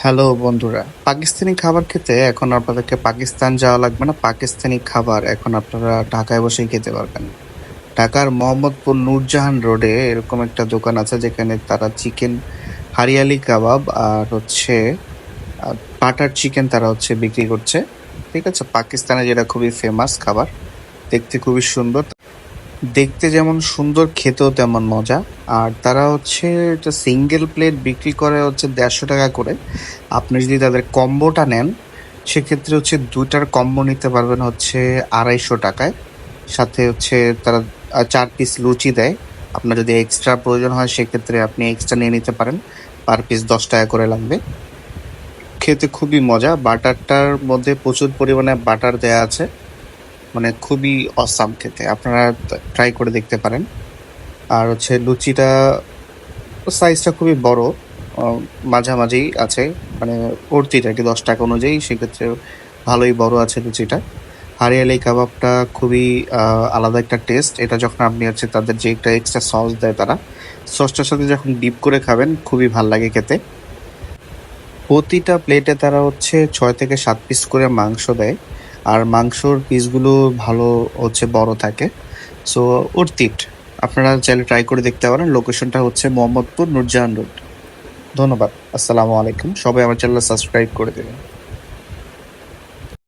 Hello বন্ধুরা, পাকিস্তানি খাবার খেতে এখন আপনাদেরকে পাকিস্তান যাওয়া লাগবে না। পাকিস্তানি খাবার এখন আপনারা ঢাকায় বসেই খেতে পারবেন। ঢাকার মোহাম্মদপুর নূরজাহান রোডে এরকম একটা দোকান আছে যেখানে তারা চিকেন হারিয়ালি কাবাব আর বাটার চিকেন তারা বিক্রি করছে। ঠিক আছে, পাকিস্তানে যেটা খুবই ফেমাস খাবার, দেখতে খুবই সুন্দর। দেখতে যেমন সুন্দর, খেতেও তেমন মজা। আর তারা এটা সিঙ্গেল প্লেট বিক্রি করে 150 টাকা করে। আপনি যদি তাদের কম্বোটা নেন, সেক্ষেত্রে দুইটার কম্বো নিতে পারবেন 250 টাকায়। সাথে তারা 4 পিস লুচি দেয়। আপনার যদি এক্সট্রা প্রয়োজন হয় সেক্ষেত্রে আপনি এক্সট্রা নিয়ে নিতে পারেন। পার পিস 10 টাকা করে লাগবে। খেতে খুবই মজা, বাটারটার মধ্যে প্রচুর পরিমাণে বাটার দেয়া আছে, মানে খুবই অসাম খেতে। আপনারা ট্রাই করে দেখতে পারেন। আর লুচিটা সাইজটা খুবই বড়, আহ, মাঝামাঝি আছে, মানে ভর্তির আর কি, 10 টাকা অনুযায়ী সেক্ষেত্রে ভালোই বড় আছে লুচিটা। হারিয়ালি কাবাবটা খুবই আলাদা একটা টেস্ট। এটা যখন আপনি তাদের যে একটা এক্সট্রা সস দেয়, তারা সসটার সাথে যখন ডিপ করে খাবেন খুবই ভাল লাগে খেতে। প্রতিটা প্লেটে তারা 6 থেকে 7 পিস করে মাংস দেয়। আর মাংসর পিসগুলো ভালো বড় থাকে। সো অর্থিট, আপনারা চাইলে ট্রাই করে দেখতে পারেন। লোকেশনটা মোহাম্মদপুর নূরজাহান রোড। ধন্যবাদ। আসসালামু আলাইকুম। সবাই আমার চ্যানেল সাবস্ক্রাইব করে দেবেন।